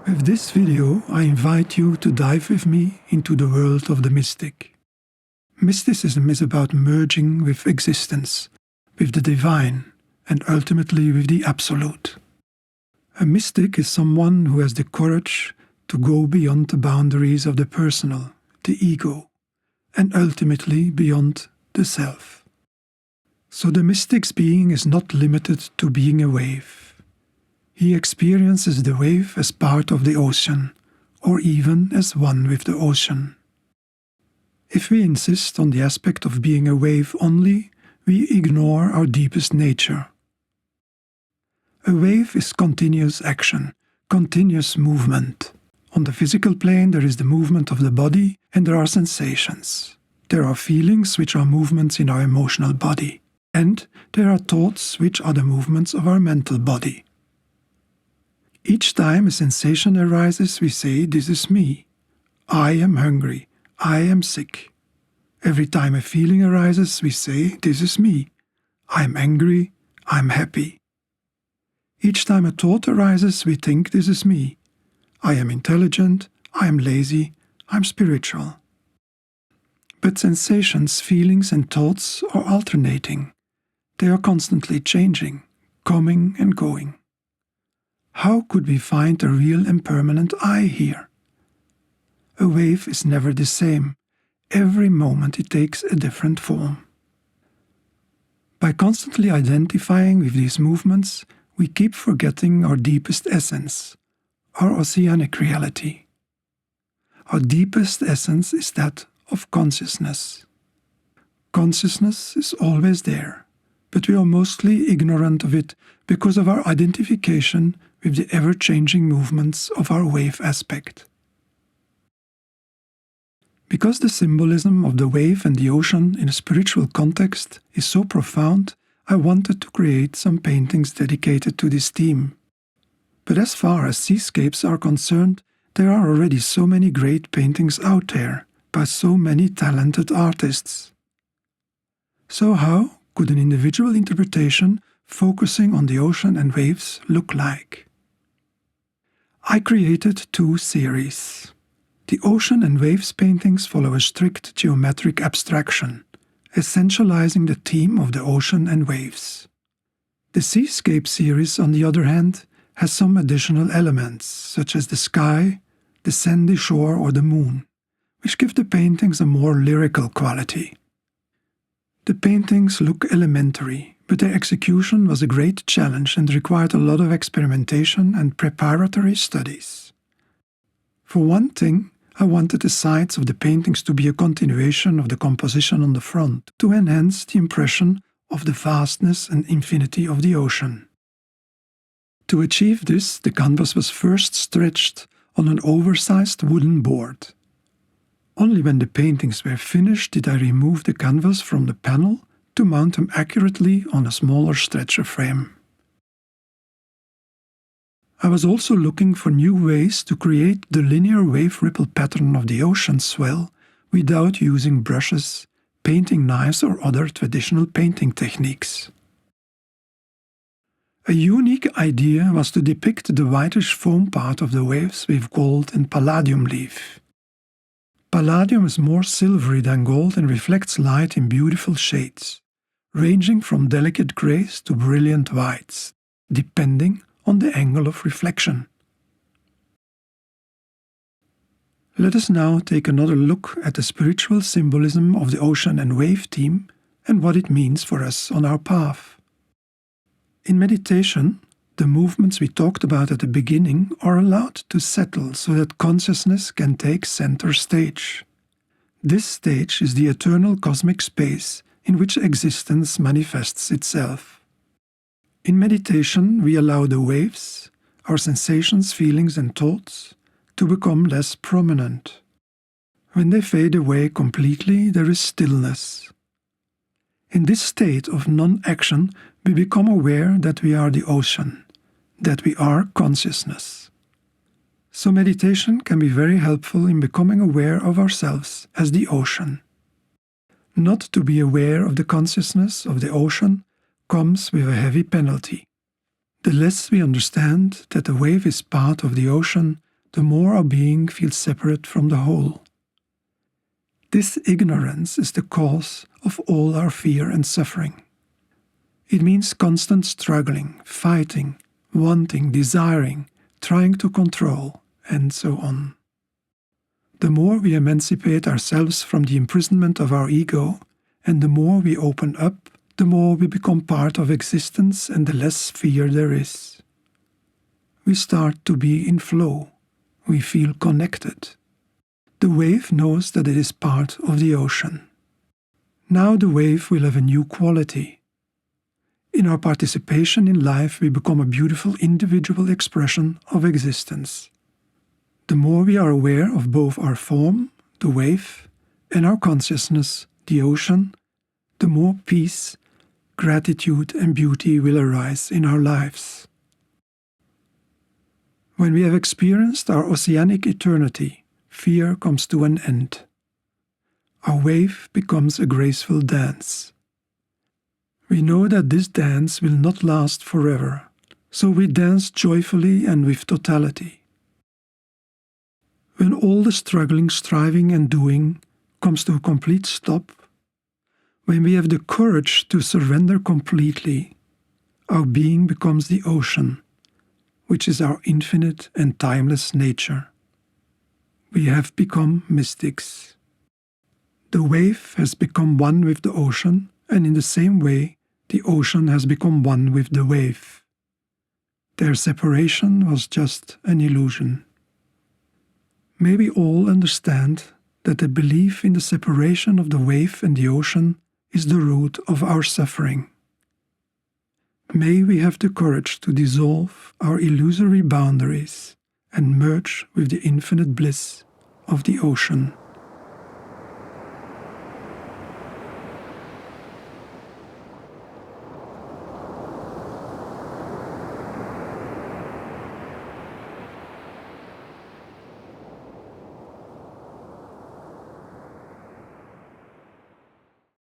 With this video, I invite you to dive with me into the world of the mystic. Mysticism is about merging with existence, with the divine, and ultimately with the absolute. A mystic is someone who has the courage to go beyond the boundaries of the personal, the ego, and ultimately beyond the self. So the mystic's being is not limited to being a wave. He experiences the wave as part of the ocean, or even as one with the ocean. If we insist on the aspect of being a wave only, we ignore our deepest nature. A wave is continuous action, continuous movement. On the physical plane there is the movement of the body and there are sensations. There are feelings which are movements in our emotional body. And there are thoughts which are the movements of our mental body. Each time a sensation arises, we say, "This is me. I am hungry. I am sick." Every time a feeling arises, we say, "This is me. I am angry. I am happy." Each time a thought arises, we think, "This is me. I am intelligent. I am lazy. I am spiritual." But sensations, feelings, and thoughts are alternating. They are constantly changing, coming and going. How could we find a real and permanent I here? A wave is never the same. Every moment it takes a different form. By constantly identifying with these movements, we keep forgetting our deepest essence, our oceanic reality. Our deepest essence is that of consciousness. Consciousness is always there, but we are mostly ignorant of it because of our identification with the ever-changing movements of our wave aspect. Because the symbolism of the wave and the ocean in a spiritual context is so profound, I wanted to create some paintings dedicated to this theme. But as far as seascapes are concerned, there are already so many great paintings out there by so many talented artists. So how could an individual interpretation focusing on the ocean and waves look like? I created two series. The ocean and waves paintings follow a strict geometric abstraction, essentializing the theme of the ocean and waves. The seascape series, on the other hand, has some additional elements, such as the sky, the sandy shore or the moon, which give the paintings a more lyrical quality. The paintings look elementary, but their execution was a great challenge and required a lot of experimentation and preparatory studies. For one thing, I wanted the sides of the paintings to be a continuation of the composition on the front, to enhance the impression of the vastness and infinity of the ocean. To achieve this, the canvas was first stretched on an oversized wooden board. Only when the paintings were finished did I remove the canvas from the panel to mount them accurately on a smaller stretcher frame. I was also looking for new ways to create the linear wave ripple pattern of the ocean swell without using brushes, painting knives or other traditional painting techniques. A unique idea was to depict the whitish foam part of the waves with gold and palladium leaf. Palladium is more silvery than gold and reflects light in beautiful shades, ranging from delicate grays to brilliant whites, depending on the angle of reflection. Let us now take another look at the spiritual symbolism of the ocean and wave theme and what it means for us on our path. In meditation, the movements we talked about at the beginning are allowed to settle so that consciousness can take center stage. This stage is the eternal cosmic space in which existence manifests itself. In meditation, we allow the waves, our sensations, feelings and thoughts, to become less prominent. When they fade away completely, there is stillness. In this state of non-action, we become aware that we are the ocean, that we are consciousness. So meditation can be very helpful in becoming aware of ourselves as the ocean. Not to be aware of the consciousness of the ocean comes with a heavy penalty. The less we understand that the wave is part of the ocean, the more our being feels separate from the whole. This ignorance is the cause of all our fear and suffering. It means constant struggling, fighting, wanting, desiring, trying to control, and so on. The more we emancipate ourselves from the imprisonment of our ego, and the more we open up, the more we become part of existence and the less fear there is. We start to be in flow. We feel connected. The wave knows that it is part of the ocean. Now the wave will have a new quality. In our participation in life, we become a beautiful individual expression of existence. The more we are aware of both our form, the wave, and our consciousness, the ocean, the more peace, gratitude, and beauty will arise in our lives. When we have experienced our oceanic eternity, fear comes to an end. Our wave becomes a graceful dance. We know that this dance will not last forever, so we dance joyfully and with totality. When all the struggling, striving, and doing comes to a complete stop, when we have the courage to surrender completely, our being becomes the ocean, which is our infinite and timeless nature. We have become mystics. The wave has become one with the ocean, and in the same way, the ocean has become one with the wave. Their separation was just an illusion. May we all understand that the belief in the separation of the wave and the ocean is the root of our suffering. May we have the courage to dissolve our illusory boundaries and merge with the infinite bliss of the ocean.